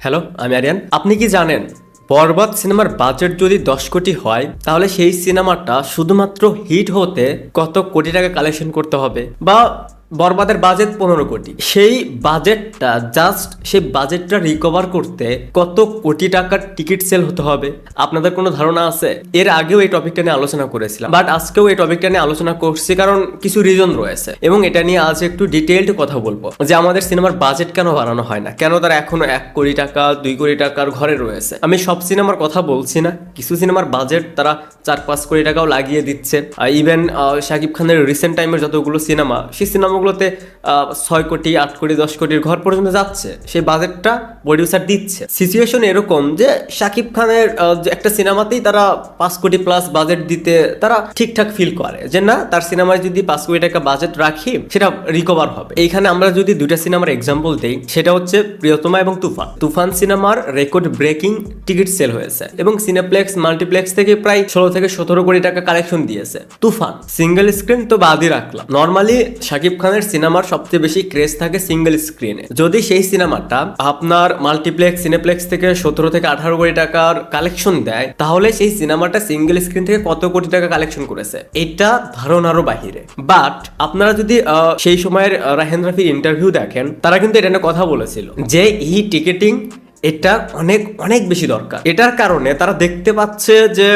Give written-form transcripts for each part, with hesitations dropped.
Hello, আমি আরিয়ান। আপনি কি জানেন বরবাদ সিনেমার বাজেট যদি 10 কোটি হয় তাহলে সেই সিনেমাটা শুধুমাত্র হিট হতে কত কোটি টাকা কালেকশন করতে হবে? বা বরবাদের বাজেট 15 কোটি, সেই বাজেটটা রিকভার করতে কত কোটি টাকার টিকিট সেল হতে হবে? আপনাদের কোনো ধারণা আছে? এর আগেও এই টপিকটা নিয়ে আলোচনা করেছিলাম, বাট আজকেও এই টপিকটা নিয়ে আলোচনা করছি কারণ কিছু রিজন রয়েছে এবং এটা নিয়ে আজ একটু ডিটেইলড কথা বলবো যে আমাদের সিনেমার বাজেট কেন বাড়ানো হয় না, কেন তারা এখনো 1 কোটি টাকা 2 কোটি টাকার ঘরে রয়েছে। আমি সব সিনেমার কথা বলছি না, কিছু সিনেমার বাজেট তারা 4-5 কোটি টাকাও লাগিয়ে দিচ্ছে। ইভেন শাকিব খানের রিসেন্ট টাইমের যতগুলো সিনেমা, সেই সিনেমাগুলোতে 6 কোটি 8 কোটি 10 কোটির ঘর পর্যন্ত যাচ্ছে, সেই বাজেটটা প্রডিউসার দিচ্ছে। সিচুয়েশন এরকম যে শাকিব খানের যে একটা সিনেমাতেই তারা 5 কোটি প্লাস বাজেট দিতে তারা ঠিকঠাক ফিল করে যে না, তার সিনেমায় যদি 5 কোটি টাকা বাজেট রাখি সেটা রিকভার হবে। এইখানে আমরা যদি দুইটা সিনেমার এক্সাম্পল দেই, সেটা হচ্ছে প্রিয়তমা এবং তুফান। তুফান সিনেমার রেকর্ড ব্রেকিং টিকিট সেল হয়েছে এবং সিনেপ্লেক্স মাল্টিপ্লেক্স থেকে প্রায় 16 থেকে 17 কোটি টাকা কালেকশন দিয়েছে। তুফান সিঙ্গেল স্ক্রিন তো বাদই রাখলাম, নর্মালি শাকিব খানের সিনেমার সবচেয়ে বেশি ক্রেজ থাকে সিঙ্গেল স্ক্রিনে। যদি সেই সিনেমাটা আপনার মাল্টিপ্লেক্স সিনেপ্লেক্স থেকে 17 থেকে 18 কোটি টাকার কালেকশন দেয়, তাহলে সেই সিনেমাটা সিঙ্গেল স্ক্রিন থেকে কত কোটি টাকা কালেকশন করেছে এটা ধারণারও বাহিরে। বাট আপনারা যদি সেই সময়ের রাহেন রাফির ইন্টারভিউ দেখেন, তারা কিন্তু এটা নিয়ে কথা বলেছিল যে এই টিকেটিং এটা অনেক অনেক বেশি দরকার। এটার কারণে তারা দেখতে পাচ্ছে যে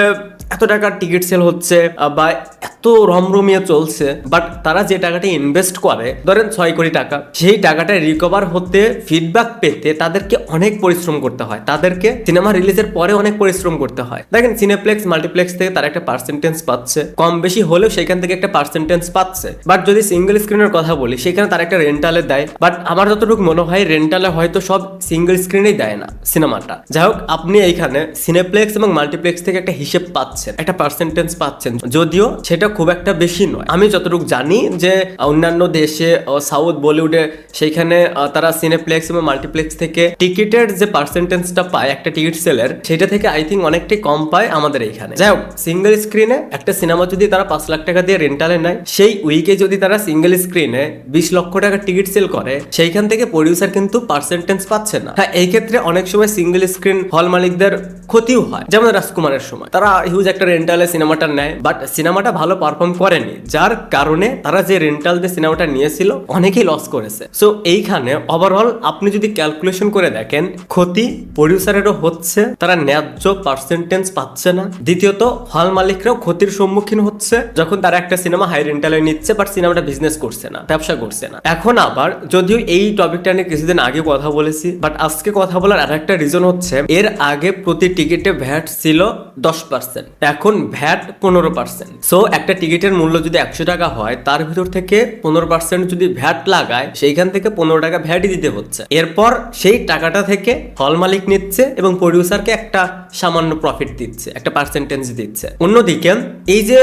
এত টাকার টিকিট সেল হচ্ছে বা এত রমরমিয়ে চলছে, বাট তারা যে টাকাটা ইনভেস্ট করে, ধরেন 6 কোটি টাকা, সেই টাকাটা রিকভার হতে ফিডব্যাক পেতে তাদেরকে অনেক পরিশ্রম করতে হয়, তাদেরকে সিনেমা রিলিজের পরে অনেক পরিশ্রম করতে হয়। দেখেন সিনেপ্লেক্স মাল্টিপ্লেক্স থেকে তারা একটা পার্সেন্টেজ পাচ্ছে, কম বেশি হলেও সেখান থেকে একটা পার্সেন্টেজ পাচ্ছে। বাট যদি সিঙ্গেল স্ক্রিনের কথা বলি, সেখানে তারা একটা রেন্টালে দেয়, বাট আমার যতটুকু মনে হয় রেন্টালে হয়তো সব সিঙ্গেল স্ক্রিনেই দেয় না সিনেমাটা। যাই হোক, আপনি এইখানে সিনেপ্লেক্স এবং মাল্টিপ্লেক্স থেকে একটা হিসেব পাচ্ছেন, একটা পার্সেন্টেজ পাচ্ছেন, যদিও সেটা খুব একটা বেশি নয়। আমি যতটুকু জানি যে অন্যান্য দেশে সাউথ বলিউডে সেইখানে তারা সিনেপ্লেক্স এবং মাল্টিপ্লেক্স থেকে টিকিটের যে পার্সেন্টেজটা পায় একটা টিকিট সেলের, সেটা থেকে আই থিঙ্ক অনেকটাই কম পায় আমাদের এইখানে। যাই হোক, সিঙ্গেল স্ক্রিনে একটা সিনেমা যদি তারা 5 লাখ টাকা দিয়ে রেন্টালে নেয়, সেই উইকে যদি তারা সিঙ্গেল স্ক্রিনে 20 লক্ষ টাকার টিকিট সেল করে, সেইখান থেকে প্রডিউসার কিন্তু পার্সেন্টেজ পাচ্ছে না। হ্যাঁ, এই ক্ষেত্রে অনেক সময় সিঙ্গেল স্ক্রিন হল মালিকদের ক্ষতিও হয়, যেমন রাজকুমারের সময় তারা হিউজ একটা রেন্টালে সিনেমাটা নেয়, বাট সিনেমাটা ভালো পারফর্ম করেনি, যার কারণে তারা যে রেন্টাল যে সিনেমাটা নিয়েছিল অনেকেই লস করেছে। সো এইখানে ওভারঅল আপনি যদি ক্যালকুলেশন করে দেখেন, ক্ষতি প্রডিউসারেরও হচ্ছে, তারা ন্যায্য পার্সেন্টেজ পাচ্ছে না। দ্বিতীয়ত হল মালিকরাও ক্ষতির সম্মুখীন হচ্ছে যখন তারা একটা সিনেমা হাই রেন্টালে নিচ্ছে, বাট সিনেমাটা বিজনেস করছে না, ব্যবসা করছে না। এখন আবার যদিও এই টপিকটা নিয়ে কিছুদিন আগে কথা বলেছি, বাট আজকে কথা বলার আর একটা রিজন হচ্ছে এর আগে প্রতি টিকিটে ভ্যাট ছিল 10%, এখন ভ্যাট 15%। সো একটা টিকিটের মূল্য যদি 100 টাকা হয়, তার ভিতর থেকে 15% যদি ভ্যাট লাগায়, সেইখান থেকে 15 টাকা ভ্যাটই দিতে হচ্ছে। এরপর সেই টাকাটা থেকে হল মালিক নিচ্ছে এবং প্রডিউসারকে একটা সামান্য প্রফিট দিচ্ছে, একটা পার্সেন্টেজ দিচ্ছে। অন্যদিকে এই যে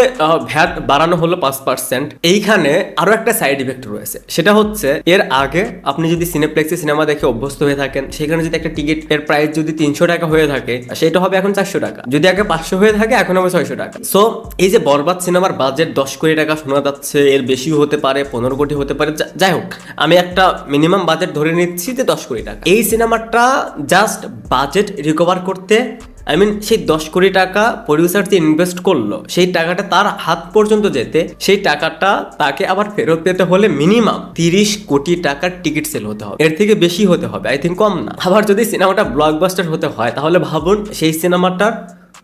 ভ্যাট বাড়ানো হলো 5%, এইখানে আরো একটা সাইড ইফেক্ট রয়েছে, সেটা হচ্ছে এর আগে আপনি যদি সিনেপ্লেক্সে সিনেমা দেখে অভ্যস্ত হয়ে থাকেন, সেখানে যদি একটা টিকিটের প্রাইস যদি 300 টাকা হয়ে থাকে, সেটা হবে এখন 400 টাকা। যদি আগে 500 হয়ে থাকে, এখন হবে 600 টাকা। সো এই যে বরবাদ সিনেমার বাজেট 10 কোটি টাকা শোনা যাচ্ছে, এর বেশিও হতে পারে, 15 কোটি হতে পারে, যাই হোক আমি একটা মিনিমাম বাজেট ধরে নিচ্ছি যে 10 কোটি টাকা। এই সিনেমাটা জাস্ট বাজেট রিকভার করতে, সেই 10 কোটি টাকা প্রডিউসার যে ইনভেস্ট করলো, সেই টাকাটা তার হাত পর্যন্ত যেতে, সেই টাকাটা তাকে আবার ফেরত পেতে হলে মিনিমাম 30 কোটি টাকার টিকিট সেল হতে হবে, এর থেকে বেশি হতে হবে, আই থিঙ্ক কম না। আবার যদি সিনেমাটা ব্লকবাস্টার হতে হয়, তাহলে ভাবুন সেই সিনেমাটার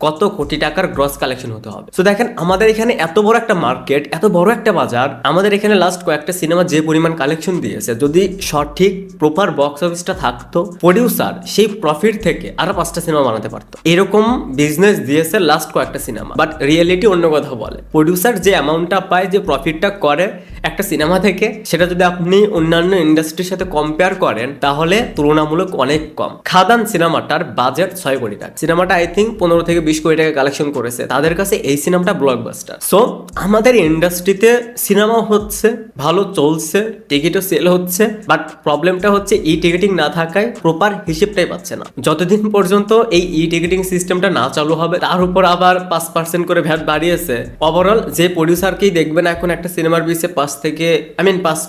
কত কোটি টাকার গ্রস কালেকশন হতে হবে। তো দেখেন, আমাদের এখানে এত বড় একটা মার্কেট, এত বড় একটা বাজার, আমাদের এখানে লাস্ট কয়েকটা সিনেমা যে পরিমাণ কালেকশন দিয়েছে, যদি সঠিক প্রপার বক্স অফিসটা থাকতো, প্রডিউসার সেই প্রফিট থেকে আরো 5টা সিনেমা বানাতে পারতো। এরকম বিজনেস দিয়েছে লাস্ট কয়েকটা সিনেমা, বাট রিয়েলিটি অন্য কথা বলে। প্রডিউসার যে অ্যামাউন্টটা পায়, যে প্রফিটটা করে একটা সিনেমা থেকে, সেটা যদি আপনি অন্যান্য ইন্ডাস্ট্রির সাথে কম্পেয়ার করেন, তাহলে তুলনামূলক অনেক কম। খাদান সিনেমাটার বাজেট 6 কোটি টাকা, সিনেমাটা আই থিঙ্ক 15 থেকে 20 কোটি টাকা কালেকশন করেছে, তাদের কাছে এই সিনেমাটা ব্লকবাস্টার। সো আমাদের ইন্ডাস্ট্রিতে সিনেমা হচ্ছে, ভালো চলছে, টিকিটও সেল হচ্ছে, বাট প্রবলেমটা হচ্ছে ই টিকিটিং না থাকায় প্রপার হিসেবটাই পাচ্ছে না। যতদিন পর্যন্ত এই ই টিকিটিং সিস্টেমটা না চালু হবে, তার উপর আবার 5% করে ভ্যাট বাড়িয়েছে, ওভারঅল যে প্রডিউসারকেই দেখবেন এখন একটা সিনেমার পিছে 5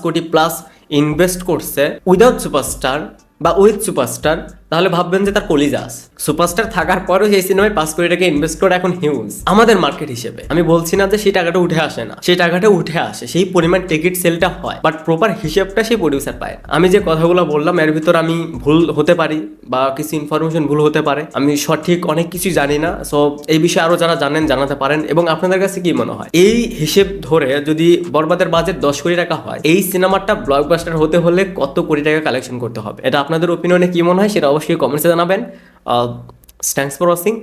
কোটি প্লাস ইনভেস্ট করছে উইদাউট সুপারস্টার বা উইথ সুপারস্টার, তাহলে ভাববেন যে তার কলিজা আছে। সুপারস্টার থাকার পরেও সেই সিনেমায় 5 কোটি টাকা ইনভেস্ট করে এখন হিউজ। আমাদের মার্কেট হিসেবে আমি বলছি না যে সেই টাকাটা উঠে আসে না, সেই টাকাটা উঠে আসে, সেই পরিমাণ টিকিট সেলটা হয়, বাট প্রপার হিসেবটা সেই প্রডিউসার পায়। আমি যে কথাগুলো বললাম এর ভিতর আমি ভুল হতে পারি বা কিছু ইনফরমেশন ভুল হতে পারে, আমি সঠিক অনেক কিছু জানি না। সো এই বিষয়ে আরো যারা জানেন জানাতে পারেন। এবং আপনাদের কাছে কি মনে হয়, এই হিসেব ধরে যদি বরবাদের বাজেট 10 কোটি টাকা হয়, এই সিনেমাটা ব্লকবাস্টার হতে হলে কত কোটি টাকা কালেকশন করতে হবে? এটা আপনাদের ওপিনিয়নে কি মনে হয় সেটা অবশ্যই কমেন্টসে জানাবেন। Thanks for watching.